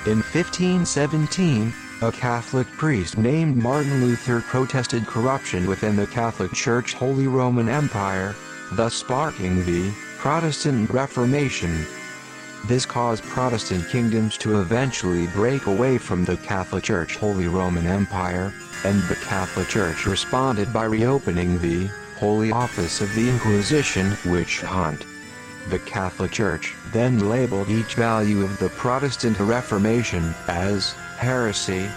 In 1517, a Catholic priest named Martin Luther protested corruption within the Catholic Church Holy Roman Empire, thus sparking the Protestant Reformation. This caused Protestant kingdoms to eventually break away from the Catholic Church Holy Roman Empire, and the Catholic Church responded by reopening the Holy Office of the Inquisition witch hunt. The Catholic Church then labeled each value of the Protestant Reformation as heresy.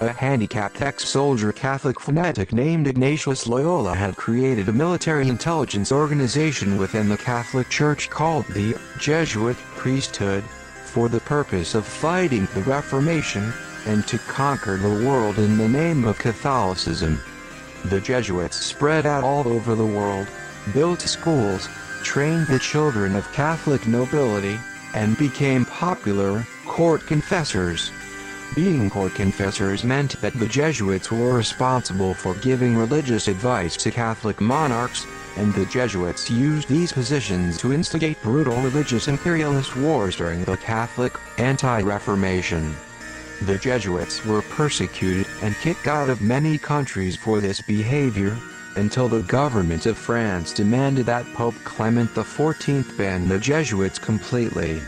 A handicapped ex-soldier Catholic fanatic named Ignatius Loyola had created a military intelligence organization within the Catholic Church called the Jesuit priesthood, for the purpose of fighting the Reformation, and to conquer the world in the name of Catholicism. The Jesuits spread out all over the world, built schools, trained the children of Catholic nobility, and became popular court confessors. Being court confessors meant that the Jesuits were responsible for giving religious advice to Catholic monarchs, and the Jesuits used these positions to instigate brutal religious imperialist wars during the Catholic anti-Reformation. The Jesuits were persecuted and kicked out of many countries for this behavior, until the government of France demanded that Pope Clement XIV ban the Jesuits completely.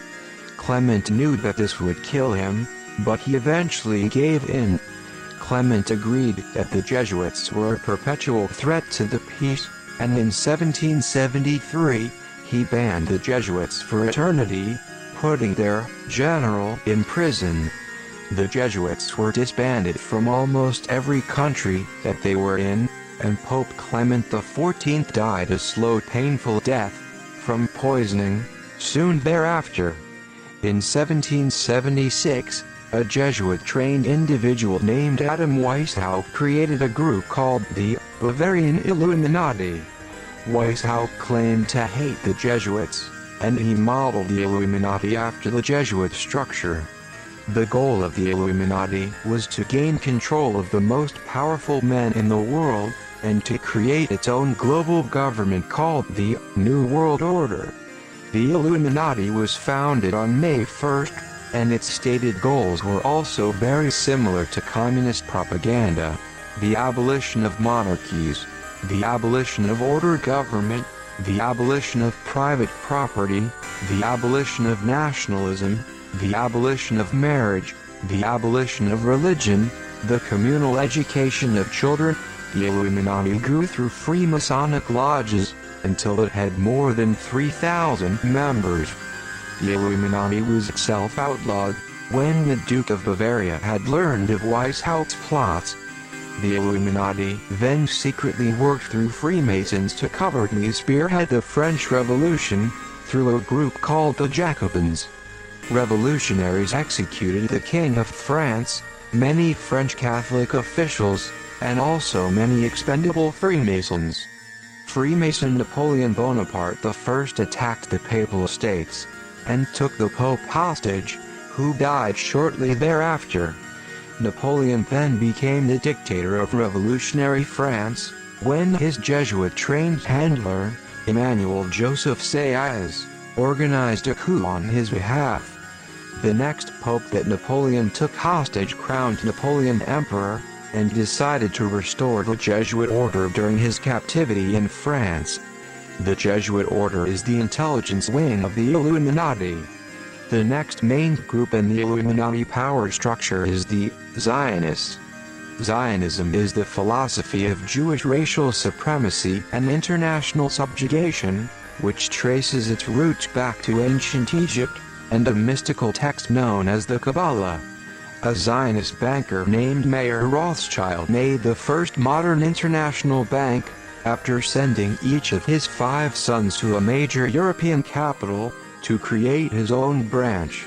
Clement knew that this would kill him, but he eventually gave in. Clement agreed that the Jesuits were a perpetual threat to the peace, and in 1773, he banned the Jesuits for eternity, putting their general in prison. The Jesuits were disbanded from almost every country that they were in, and Pope Clement XIV died a slow painful death, from poisoning, soon thereafter. In 1776, a Jesuit-trained individual named Adam Weishaupt created a group called the Bavarian Illuminati. Weishaupt claimed to hate the Jesuits, and he modeled the Illuminati after the Jesuit structure. The goal of the Illuminati was to gain control of the most powerful men in the world, and to create its own global government called the New World Order. The Illuminati was founded on May 1st, and its stated goals were also very similar to communist propaganda: the abolition of monarchies, the abolition of order government, the abolition of private property, the abolition of nationalism, the abolition of marriage, the abolition of religion, the communal education of children. The Illuminati grew through Freemasonic lodges, until it had more than 3,000 members. The Illuminati was itself outlawed, when the Duke of Bavaria had learned of Weishaupt's plots. The Illuminati then secretly worked through Freemasons to covertly spearhead the French Revolution, through a group called the Jacobins. Revolutionaries executed the King of France, many French Catholic officials, and also many expendable Freemasons. Freemason Napoleon Bonaparte I attacked the Papal States, and took the Pope hostage, who died shortly thereafter. Napoleon then became the dictator of revolutionary France, when his Jesuit-trained handler, Emmanuel Joseph Sieyès, organized a coup on his behalf. The next pope that Napoleon took hostage crowned Napoleon emperor, and decided to restore the Jesuit order during his captivity in France. The Jesuit order is the intelligence wing of the Illuminati. The next main group in the Illuminati power structure is the Zionists. Zionism is the philosophy of Jewish racial supremacy and international subjugation, which traces its roots back to ancient Egypt, and a mystical text known as the Kabbalah. A Zionist banker named Mayer Rothschild made the first modern international bank, after sending each of his 5 sons to a major European capital, to create his own branch.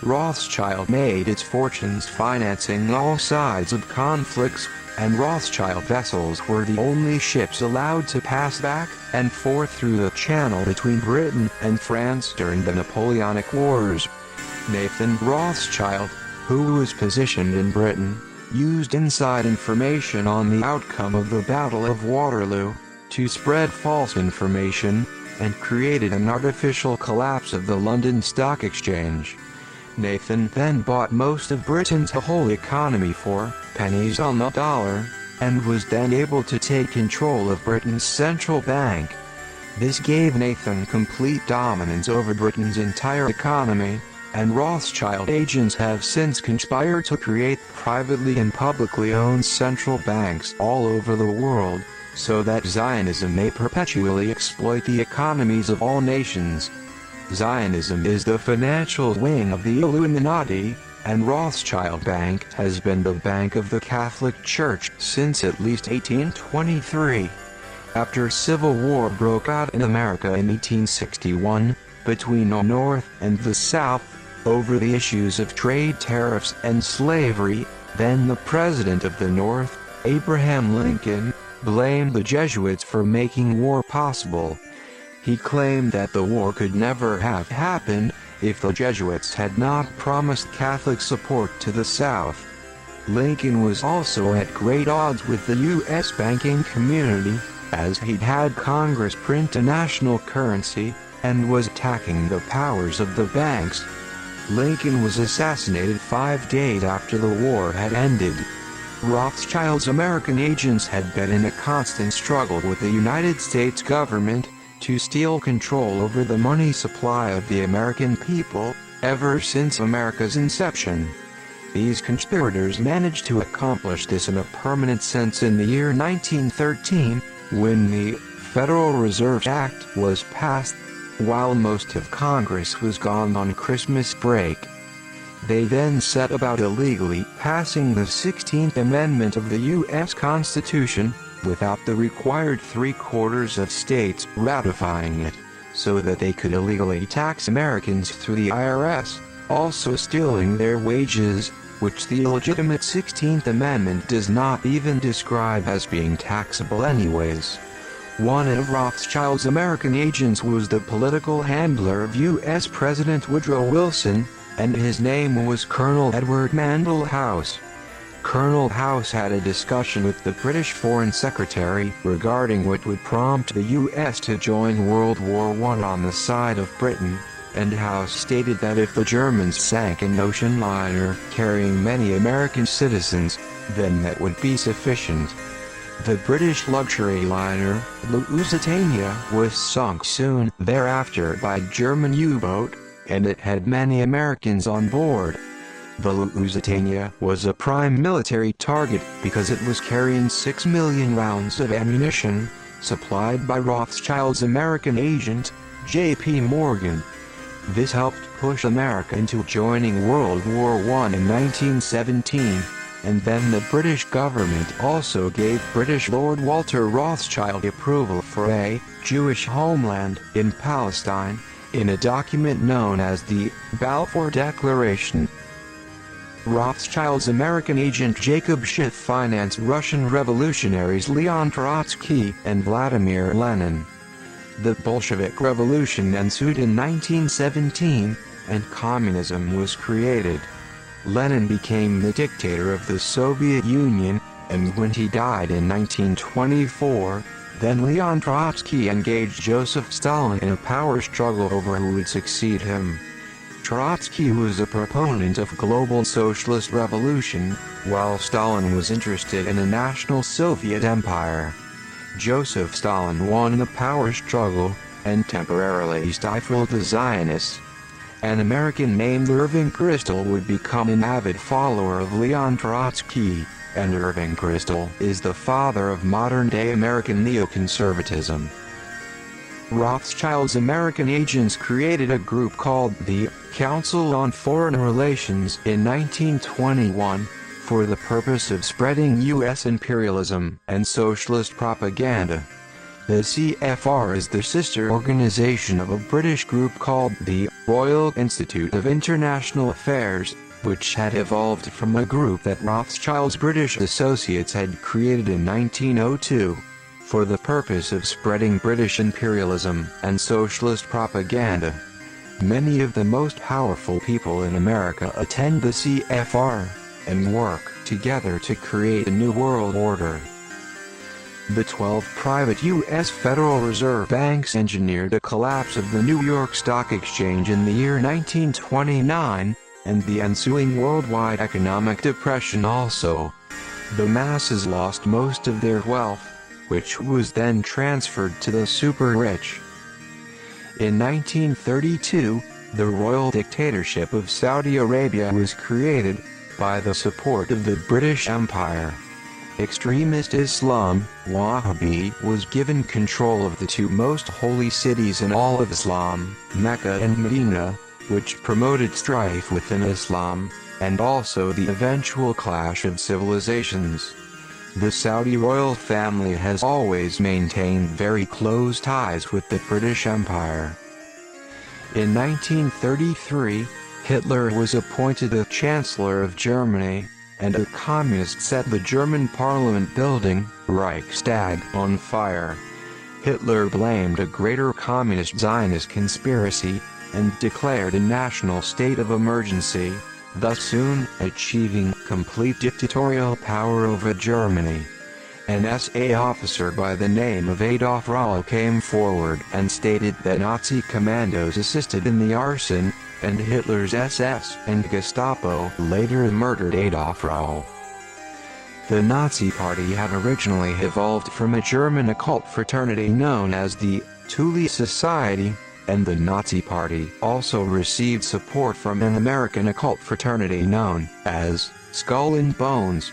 Rothschild made its fortunes financing all sides of conflicts, and Rothschild vessels were the only ships allowed to pass back and forth through the channel between Britain and France during the Napoleonic Wars. Nathan Rothschild, who was positioned in Britain, used inside information on the outcome of the Battle of Waterloo, to spread false information, and created an artificial collapse of the London Stock Exchange. Nathan then bought most of Britain's whole economy for pennies on the dollar, and was then able to take control of Britain's central bank. This gave Nathan complete dominance over Britain's entire economy, and Rothschild agents have since conspired to create privately and publicly owned central banks all over the world, so that Zionism may perpetually exploit the economies of all nations. Zionism is the financial wing of the Illuminati, and Rothschild Bank has been the bank of the Catholic Church since at least 1823. After civil war broke out in America in 1861, between the North and the South, over the issues of trade tariffs and slavery, then the President of the North, Abraham Lincoln, blamed the Jesuits for making war possible. He claimed that the war could never have happened if the Jesuits had not promised Catholic support to the South. Lincoln was also at great odds with the U.S. banking community, as he'd had Congress print a national currency, and was attacking the powers of the banks. Lincoln was assassinated 5 days after the war had ended. Rothschild's American agents had been in a constant struggle with the United States government to steal control over the money supply of the American people, ever since America's inception. These conspirators managed to accomplish this in a permanent sense in the year 1913, when the Federal Reserve Act was passed, while most of Congress was gone on Christmas break. They then set about illegally passing the 16th Amendment of the U.S. Constitution, without the required 3/4 of states ratifying it, so that they could illegally tax Americans through the IRS, also stealing their wages, which the illegitimate 16th Amendment does not even describe as being taxable anyways. One of Rothschild's American agents was the political handler of U.S. President Woodrow Wilson, and his name was Colonel Edward Mandell House. Colonel House had a discussion with the British Foreign Secretary regarding what would prompt the U.S. to join World War I on the side of Britain, and House stated that if the Germans sank an ocean liner carrying many American citizens, then that would be sufficient. The British luxury liner, Lusitania, was sunk soon thereafter by a German U-boat, and it had many Americans on board. The Lusitania was a prime military target because it was carrying 6 million rounds of ammunition, supplied by Rothschild's American agent, J.P. Morgan. This helped push America into joining World War I in 1917, and then the British government also gave British Lord Walter Rothschild approval for a Jewish homeland in Palestine, in a document known as the Balfour Declaration. Rothschild's American agent Jacob Schiff financed Russian revolutionaries Leon Trotsky and Vladimir Lenin. The Bolshevik Revolution ensued in 1917, and communism was created. Lenin became the dictator of the Soviet Union, and when he died in 1924, then Leon Trotsky engaged Joseph Stalin in a power struggle over who would succeed him. Trotsky was a proponent of global socialist revolution, while Stalin was interested in a national Soviet empire. Joseph Stalin won the power struggle, and temporarily stifled the Zionists. An American named Irving Kristol would become an avid follower of Leon Trotsky, and Irving Kristol is the father of modern-day American neoconservatism. Rothschild's American agents created a group called the Council on Foreign Relations in 1921, for the purpose of spreading U.S. imperialism and socialist propaganda. The CFR is the sister organization of a British group called the Royal Institute of International Affairs, which had evolved from a group that Rothschild's British associates had created in 1902, for the purpose of spreading British imperialism and socialist propaganda. Many of the most powerful people in America attend the CFR, and work together to create a new world order. The 12 private U.S. Federal Reserve banks engineered the collapse of the New York Stock Exchange in the year 1929, and the ensuing worldwide economic depression also. The masses lost most of their wealth, which was then transferred to the super-rich. In 1932, the royal dictatorship of Saudi Arabia was created, by the support of the British Empire. Extremist Islam, Wahhabi, was given control of the two most holy cities in all of Islam, Mecca and Medina, which promoted strife within Islam, and also the eventual clash of civilizations. The Saudi royal family has always maintained very close ties with the British Empire. In 1933, Hitler was appointed the Chancellor of Germany, and a communist set the German parliament building, Reichstag, on fire. Hitler blamed a greater communist Zionist conspiracy, and declared a national state of emergency, thus soon achieving complete dictatorial power over Germany. An SA officer by the name of Adolf Rau came forward and stated that Nazi commandos assisted in the arson, and Hitler's SS and Gestapo later murdered Adolf Rau. The Nazi Party had originally evolved from a German occult fraternity known as the Thule Society, and the Nazi Party also received support from an American occult fraternity known as Skull and Bones.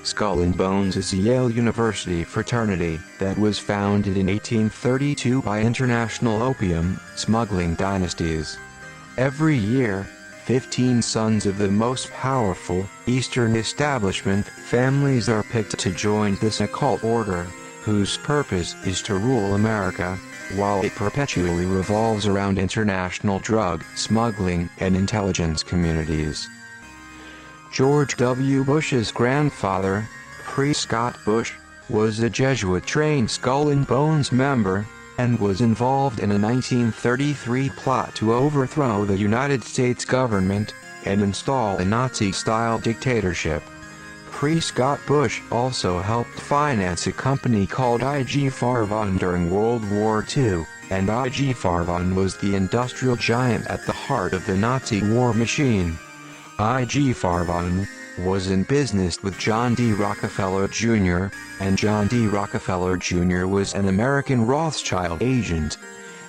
Skull and Bones is a Yale University fraternity that was founded in 1832 by international opium smuggling dynasties. Every year, 15 sons of the most powerful Eastern establishment families are picked to join this occult order, whose purpose is to rule America, while it perpetually revolves around international drug smuggling and intelligence communities. George W. Bush's grandfather, Prescott Bush, was a Jesuit-trained Skull and Bones member, and was involved in a 1933 plot to overthrow the United States government, and install a Nazi-style dictatorship. Prescott Bush also helped finance a company called IG Farben during World War II, and IG Farben was the industrial giant at the heart of the Nazi war machine. IG Farben was in business with John D. Rockefeller Jr., and John D. Rockefeller Jr. was an American Rothschild agent.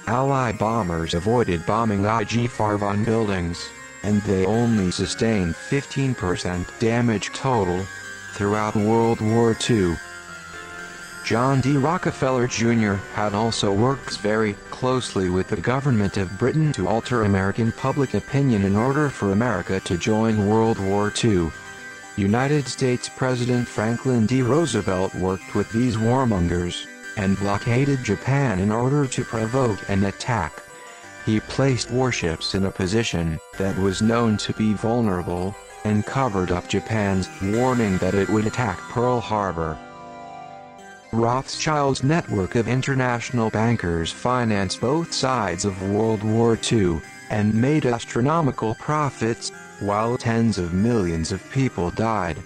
Allied bombers avoided bombing IG Farben buildings, and they only sustained 15% damage total throughout World War II. John D. Rockefeller Jr. had also worked very closely with the government of Britain to alter American public opinion in order for America to join World War II. United States President Franklin D. Roosevelt worked with these warmongers, and blockaded Japan in order to provoke an attack. He placed warships in a position that was known to be vulnerable, and covered up Japan's warning that it would attack Pearl Harbor. Rothschild's network of international bankers financed both sides of World War II, and made astronomical profits, while tens of millions of people died.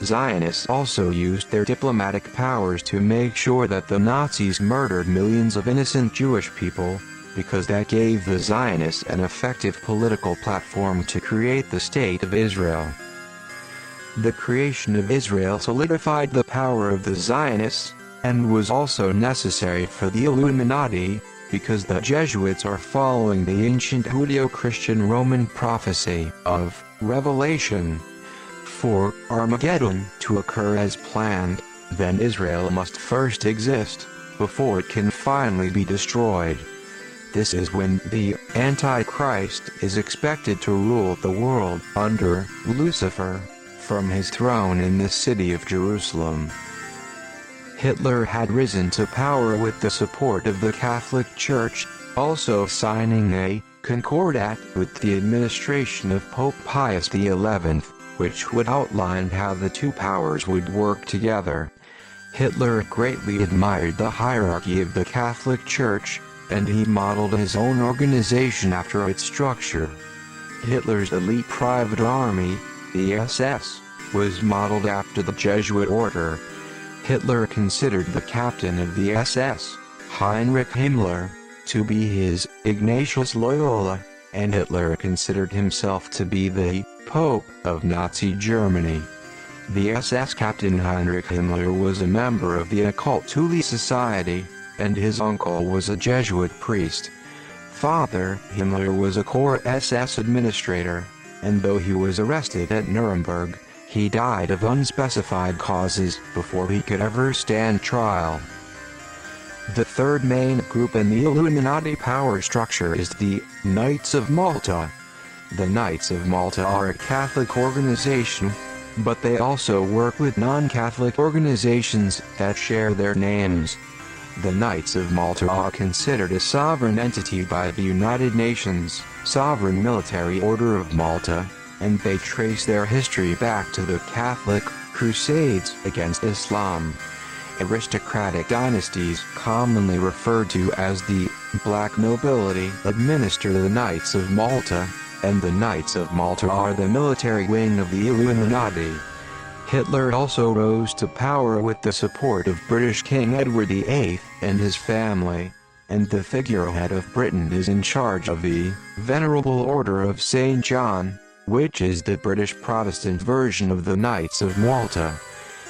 Zionists also used their diplomatic powers to make sure that the Nazis murdered millions of innocent Jewish people, because that gave the Zionists an effective political platform to create the State of Israel. The creation of Israel solidified the power of the Zionists, and was also necessary for the Illuminati, because the Jesuits are following the ancient Judeo-Christian Roman prophecy of Revelation. For Armageddon to occur as planned, then Israel must first exist, before it can finally be destroyed. This is when the Antichrist is expected to rule the world under Lucifer, from his throne in the city of Jerusalem. Hitler had risen to power with the support of the Catholic Church, also signing a Concordat with the administration of Pope Pius XI, which would outline how the two powers would work together. Hitler greatly admired the hierarchy of the Catholic Church, and he modeled his own organization after its structure. Hitler's elite private army, the SS, was modeled after the Jesuit order. Hitler considered the captain of the SS, Heinrich Himmler, to be his Ignatius Loyola, and Hitler considered himself to be the Pope of Nazi Germany. The SS captain Heinrich Himmler was a member of the occult Thule Society, and his uncle was a Jesuit priest. Father Himmler was a core SS administrator, and though he was arrested at Nuremberg, he died of unspecified causes before he could ever stand trial. The third main group in the Illuminati power structure is the Knights of Malta. The Knights of Malta are a Catholic organization, but they also work with non-Catholic organizations that share their names. The Knights of Malta are considered a sovereign entity by the United Nations Sovereign Military Order of Malta, and they trace their history back to the Catholic Crusades against Islam. Aristocratic dynasties, commonly referred to as the Black Nobility, administer the Knights of Malta, and the Knights of Malta are the military wing of the Illuminati. Hitler also rose to power with the support of British King Edward VIII and his family, and the figurehead of Britain is in charge of the Venerable Order of St. John, which is the British Protestant version of the Knights of Malta.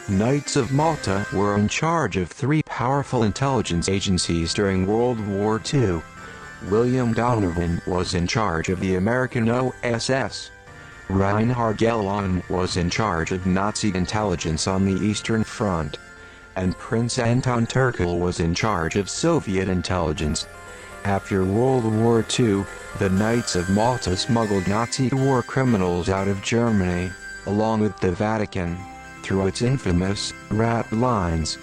Knights of Malta were in charge of three powerful intelligence agencies during World War II. William Donovan was in charge of the American OSS. Reinhard Gehlen was in charge of Nazi intelligence on the Eastern Front. And Prince Anton Turkel was in charge of Soviet intelligence. After World War II, the Knights of Malta smuggled Nazi war criminals out of Germany, along with the Vatican, through its infamous rat lines.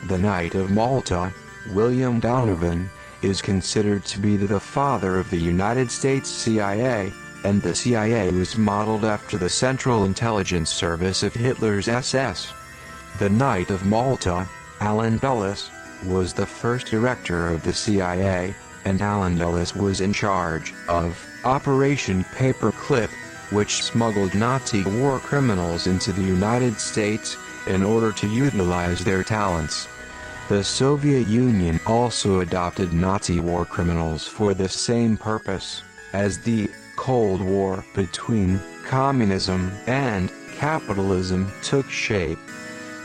The Knight of Malta, William Donovan, is considered to be the father of the United States CIA, and the CIA was modeled after the Central Intelligence Service of Hitler's SS. The Knight of Malta, Allen Dulles, was the first director of the CIA, and Allen Dulles was in charge of Operation Paperclip, which smuggled Nazi war criminals into the United States in order to utilize their talents. The Soviet Union also adopted Nazi war criminals for the same purpose. As the Cold War between communism and capitalism took shape,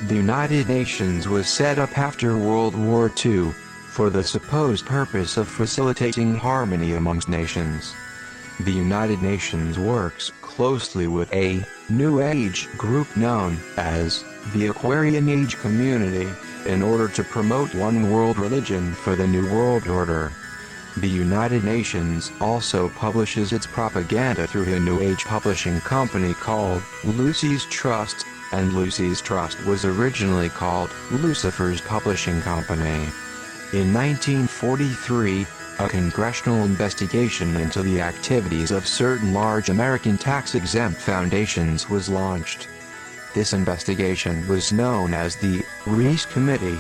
the United Nations was set up after World War II for the supposed purpose of facilitating harmony amongst nations. The United Nations works closely with a New Age group known as the Aquarian Age Community in order to promote one world religion for the New World Order. The United Nations also publishes its propaganda through a New Age publishing company called Lucy's Trust, and Lucy's Trust was originally called Lucifer's Publishing Company. In 1943, a congressional investigation into the activities of certain large American tax-exempt foundations was launched. This investigation was known as the Reece Committee.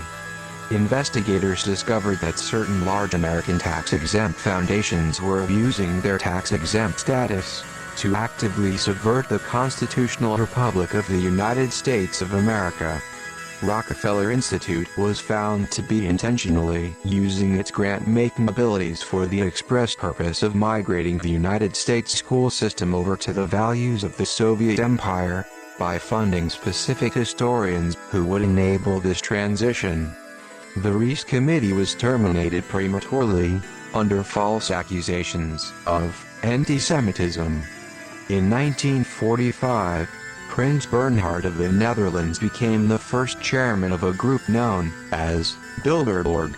Investigators discovered that certain large American tax-exempt foundations were abusing their tax-exempt status to actively subvert the constitutional Republic of the United States of America. Rockefeller Institute was found to be intentionally using its grant-making abilities for the express purpose of migrating the United States school system over to the values of the Soviet Empire, by funding specific historians who would enable this transition. The Reece Committee was terminated prematurely, under false accusations of anti-Semitism. In 1945, Prince Bernhard of the Netherlands became the first chairman of a group known as Bilderborg.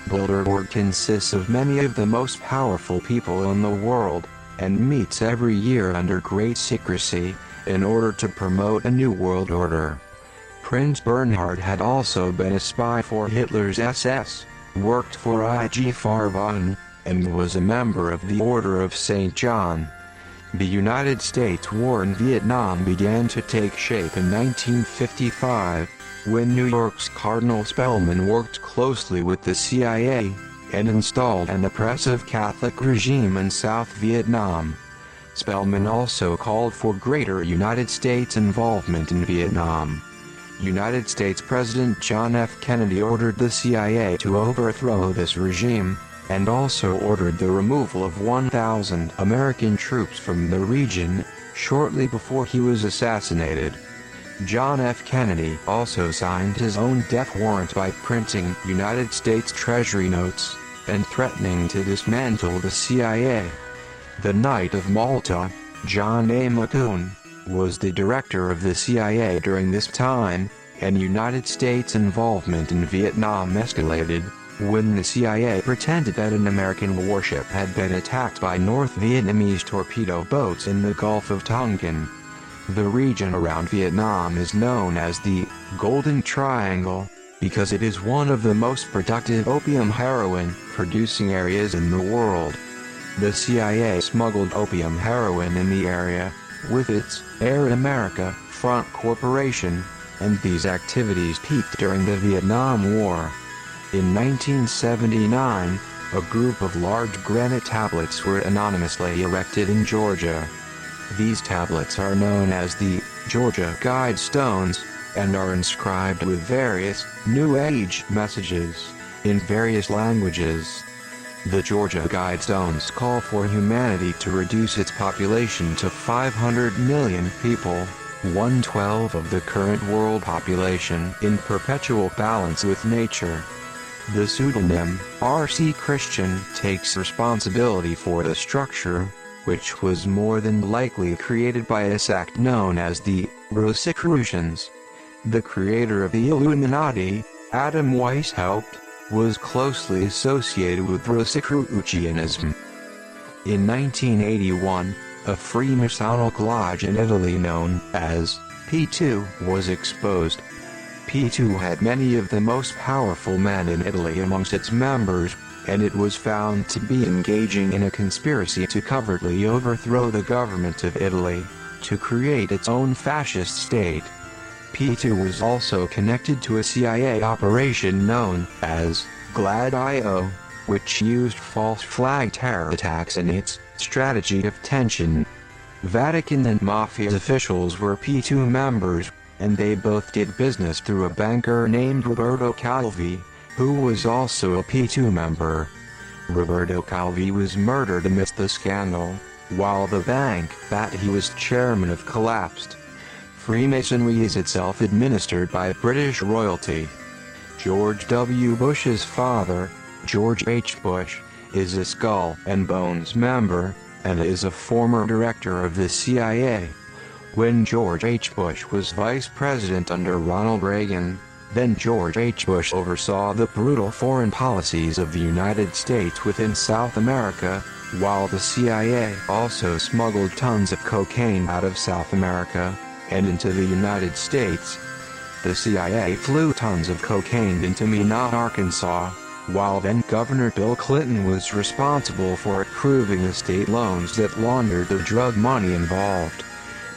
Bilderborg consists of many of the most powerful people in the world, and meets every year under great secrecy, in order to promote a new world order. Prince Bernhard had also been a spy for Hitler's SS, worked for IG Farben, and was a member of the Order of St. John. The United States war in Vietnam began to take shape in 1955, when New York's Cardinal Spellman worked closely with the CIA, and installed an oppressive Catholic regime in South Vietnam. Spellman also called for greater United States involvement in Vietnam. United States President John F. Kennedy ordered the CIA to overthrow this regime, and also ordered the removal of 1,000 American troops from the region, shortly before he was assassinated. John F. Kennedy also signed his own death warrant by printing United States Treasury notes and threatening to dismantle the CIA. The Knight of Malta, John A. McCone, was the director of the CIA during this time, and United States involvement in Vietnam escalated when the CIA pretended that an American warship had been attacked by North Vietnamese torpedo boats in the Gulf of Tonkin. The region around Vietnam is known as the Golden Triangle because it is one of the most productive opium heroin producing areas in the world. The CIA smuggled opium heroin in the area with its Air America Front Corporation, and these activities peaked during the Vietnam War. In 1979, a group of large granite tablets were anonymously erected in Georgia. These tablets are known as the Georgia Guidestones, and are inscribed with various New Age messages in various languages. The Georgia Guidestones call for humanity to reduce its population to 500 million people, 1/12 of the current world population, in perpetual balance with nature. The pseudonym R.C. Christian takes responsibility for the structure, which was more than likely created by a sect known as the Rosicrucians. The creator of the Illuminati, Adam Weishaupt, was closely associated with Rosicrucianism. In 1981, a Freemasonic lodge in Italy known as P2 was exposed. P2 had many of the most powerful men in Italy amongst its members, and it was found to be engaging in a conspiracy to covertly overthrow the government of Italy, to create its own fascist state. P2 was also connected to a CIA operation known as Gladio, which used false flag terror attacks in its strategy of tension. Vatican and Mafia officials were P2 members, and they both did business through a banker named Roberto Calvi, who was also a P2 member. Roberto Calvi was murdered amidst the scandal, while the bank that he was chairman of collapsed. Freemasonry is itself administered by British royalty. George W. Bush's father, George H. Bush, is a Skull and Bones member, and is a former director of the CIA. When George H. Bush was vice president under Ronald Reagan, then George H. Bush oversaw the brutal foreign policies of the United States within South America, while the CIA also smuggled tons of cocaine out of South America and into the United States. The CIA flew tons of cocaine into Mena, Arkansas, while then Governor Bill Clinton was responsible for approving the state loans that laundered the drug money involved.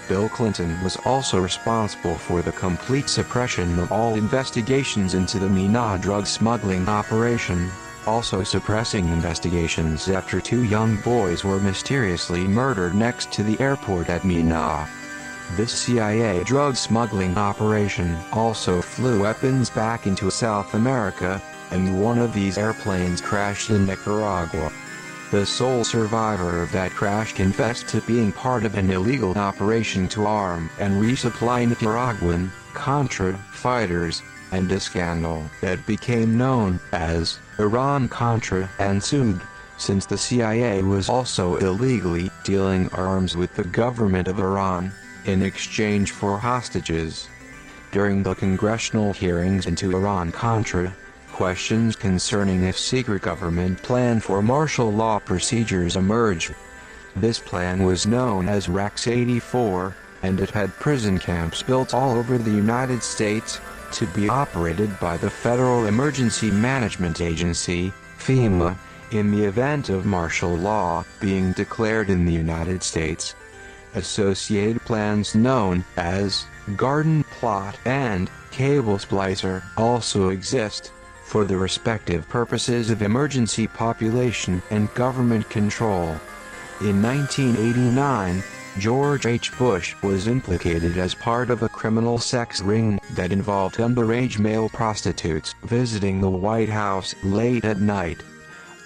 Bill Clinton was also responsible for the complete suppression of all investigations into the Mena drug smuggling operation, also suppressing investigations after 2 young boys were mysteriously murdered next to the airport at Mena. This CIA drug smuggling operation also flew weapons back into South America, and one of these airplanes crashed in Nicaragua. The sole survivor of that crash confessed to being part of an illegal operation to arm and resupply Nicaraguan Contra fighters, and a scandal that became known as Iran-Contra ensued, since the CIA was also illegally dealing arms with the government of Iran in exchange for hostages. During the congressional hearings into Iran-Contra, questions concerning a secret government plan for martial law procedures emerged. This plan was known as Rex 84, and it had prison camps built all over the United States, to be operated by the Federal Emergency Management Agency, FEMA, in the event of martial law being declared in the United States. Associated plans known as Garden Plot and Cable Splicer also exist, for the respective purposes of emergency population and government control. In 1989, George H. Bush was implicated as part of a criminal sex ring that involved underage male prostitutes visiting the White House late at night.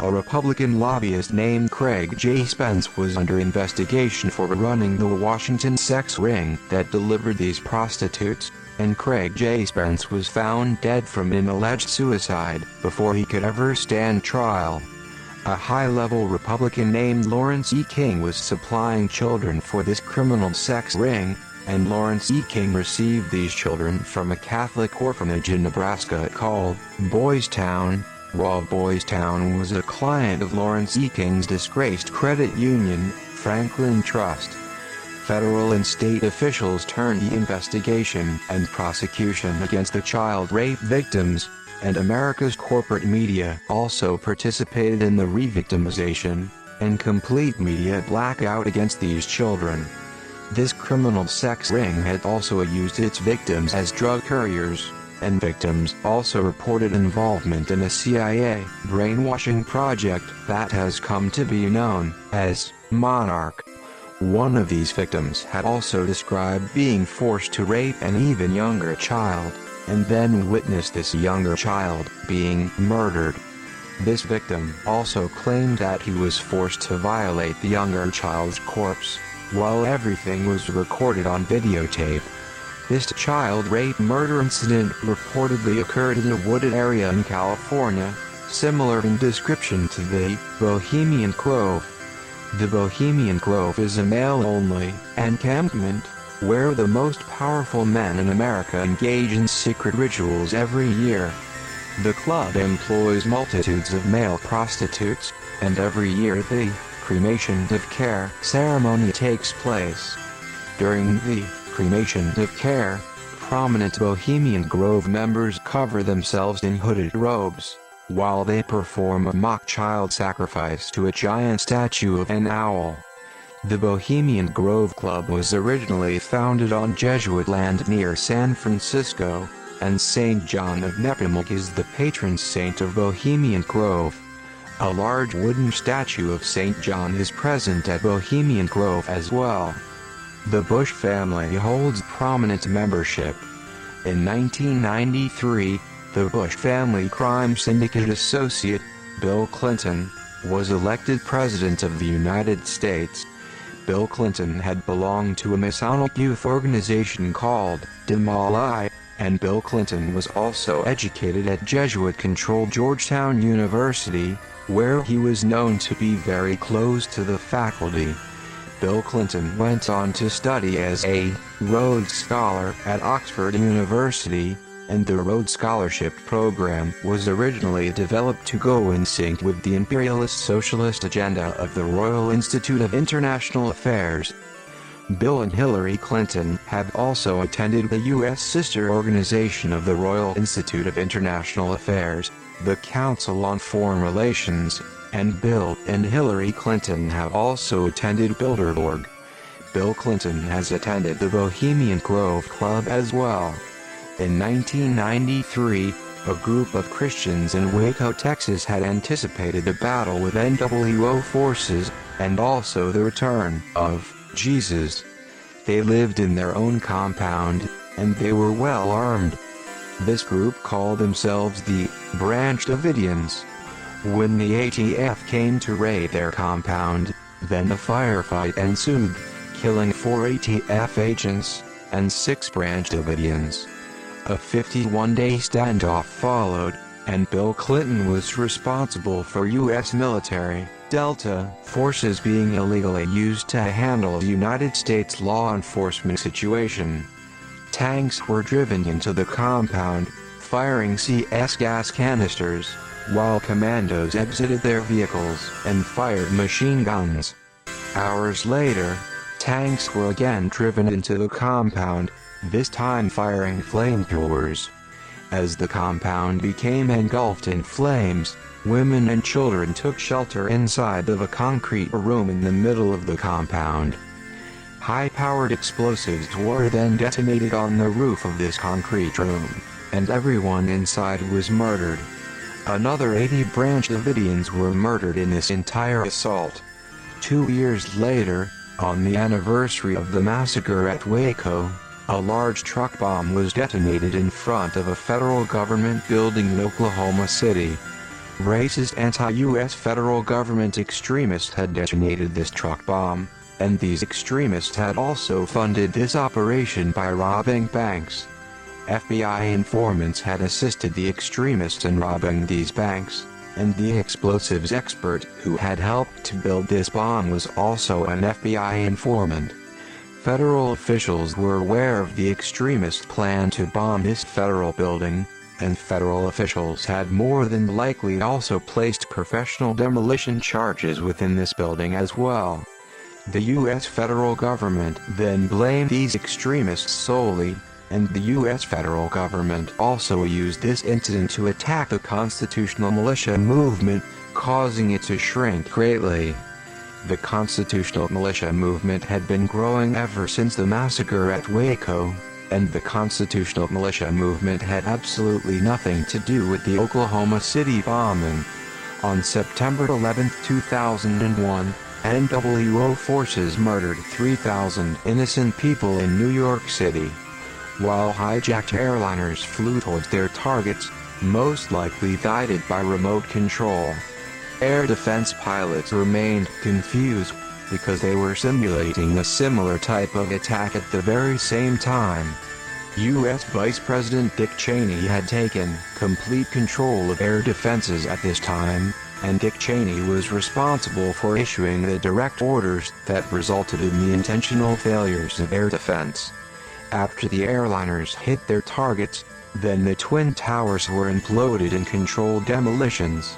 A Republican lobbyist named Craig J. Spence was under investigation for running the Washington sex ring that delivered these prostitutes, and Craig J. Spence was found dead from an alleged suicide before he could ever stand trial. A high-level Republican named Lawrence E. King was supplying children for this criminal sex ring, and Lawrence E. King received these children from a Catholic orphanage in Nebraska called Boys Town. While Boys Town was a client of Lawrence E. King's disgraced credit union, Franklin Trust. Federal and state officials turned the investigation and prosecution against the child rape victims, and America's corporate media also participated in the re-victimization and complete media blackout against these children. This criminal sex ring had also used its victims as drug couriers, and victims also reported involvement in a CIA brainwashing project that has come to be known as Monarch. One of these victims had also described being forced to rape an even younger child, and then witnessed this younger child being murdered. This victim also claimed that he was forced to violate the younger child's corpse, while everything was recorded on videotape. This child rape murder incident reportedly occurred in a wooded area in California, similar in description to the Bohemian Grove. The Bohemian Grove is a male-only encampment, where the most powerful men in America engage in secret rituals every year. The club employs multitudes of male prostitutes, and every year the cremation of care ceremony takes place. During the cremation of care, prominent Bohemian Grove members cover themselves in hooded robes, while they perform a mock child sacrifice to a giant statue of an owl. The Bohemian Grove Club was originally founded on Jesuit land near San Francisco, and St. John of Nepomuc is the patron saint of Bohemian Grove. A large wooden statue of St. John is present at Bohemian Grove as well. The Bush family holds prominent membership. In 1993, the Bush family crime syndicate associate, Bill Clinton, was elected President of the United States. Bill Clinton had belonged to a Masonic youth organization called Demali, and Bill Clinton was also educated at Jesuit-controlled Georgetown University, where he was known to be very close to the faculty. Bill Clinton went on to study as a Rhodes Scholar at Oxford University, and the Rhodes Scholarship Program was originally developed to go in sync with the imperialist socialist agenda of the Royal Institute of International Affairs. Bill and Hillary Clinton have also attended the U.S. sister organization of the Royal Institute of International Affairs, the Council on Foreign Relations, and Bill and Hillary Clinton have also attended Bilderberg. Bill Clinton has attended the Bohemian Grove Club as well. In 1993, a group of Christians in Waco, Texas had anticipated a battle with NWO forces, and also the return of Jesus. They lived in their own compound, and they were well armed. This group called themselves the Branch Davidians. When the ATF came to raid their compound, then a firefight ensued, killing 4 ATF agents and 6 Branch Davidians. A 51-day standoff followed, and Bill Clinton was responsible for U.S. military Delta forces being illegally used to handle a United States law enforcement situation. Tanks were driven into the compound, firing CS gas canisters, while commandos exited their vehicles and fired machine guns. Hours later, tanks were again driven into the compound, this time firing flamethrowers. As the compound became engulfed in flames, women and children took shelter inside of a concrete room in the middle of the compound. High-powered explosives were then detonated on the roof of this concrete room, and everyone inside was murdered. Another 80 Branch Davidians were murdered in this entire assault. 2 years later, on the anniversary of the massacre at Waco, a large truck bomb was detonated in front of a federal government building in Oklahoma City. Racist anti-US federal government extremists had detonated this truck bomb, and these extremists had also funded this operation by robbing banks. FBI informants had assisted the extremists in robbing these banks, and the explosives expert who had helped to build this bomb was also an FBI informant. Federal officials were aware of the extremist plan to bomb this federal building, and federal officials had more than likely also placed professional demolition charges within this building as well. The U.S. federal government then blamed these extremists solely, and the U.S. federal government also used this incident to attack the constitutional militia movement, causing it to shrink greatly. The constitutional militia movement had been growing ever since the massacre at Waco, and the constitutional militia movement had absolutely nothing to do with the Oklahoma City bombing. On September 11, 2001, NWO forces murdered 3,000 innocent people in New York City. While hijacked airliners flew towards their targets, most likely guided by remote control. Air defense pilots remained confused, because they were simulating a similar type of attack at the very same time. U.S. Vice President Dick Cheney had taken complete control of air defenses at this time, and Dick Cheney was responsible for issuing the direct orders that resulted in the intentional failures of air defense. After the airliners hit their targets, then the Twin Towers were imploded in controlled demolitions.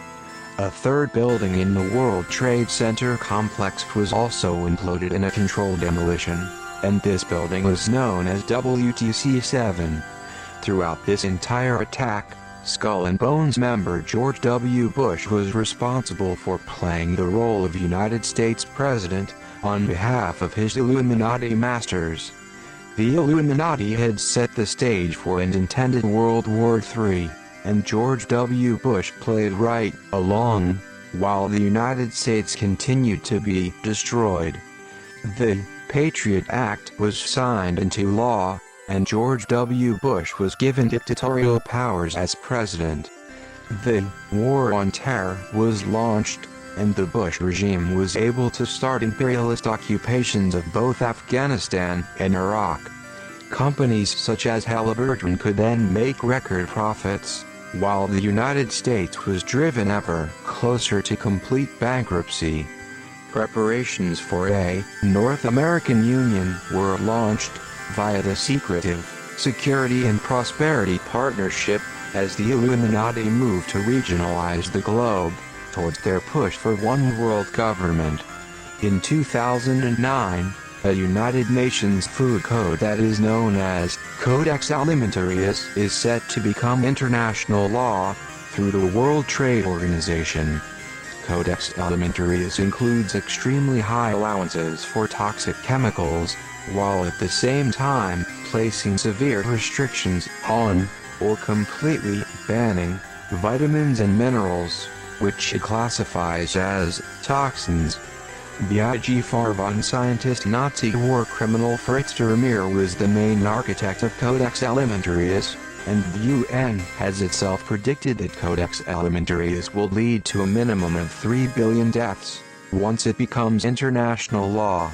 A third building in the World Trade Center complex was also imploded in a controlled demolition, and this building was known as WTC-7. Throughout this entire attack, Skull and Bones member George W. Bush was responsible for playing the role of United States President, on behalf of his Illuminati masters. The Illuminati had set the stage for an intended World War III, and George W. Bush played right along, while the United States continued to be destroyed. The Patriot Act was signed into law, and George W. Bush was given dictatorial powers as president. The War on Terror was launched, and the Bush regime was able to start imperialist occupations of both Afghanistan and Iraq. Companies such as Halliburton could then make record profits, while the United States was driven ever closer to complete bankruptcy. Preparations for a North American Union were launched, via the secretive Security and Prosperity Partnership, as the Illuminati moved to regionalize the globe, towards their push for one world government. In 2009, a United Nations food code that is known as Codex Alimentarius is set to become international law, through the World Trade Organization. Codex Alimentarius includes extremely high allowances for toxic chemicals, while at the same time, placing severe restrictions on, or completely banning, vitamins and minerals, which it classifies as toxins. Big Farvan scientist Nazi war criminal Fritz Vermeer was the main architect of Codex Alimentarius, and the UN has itself predicted that Codex Alimentarius will lead to a minimum of 3 billion deaths, once it becomes international law.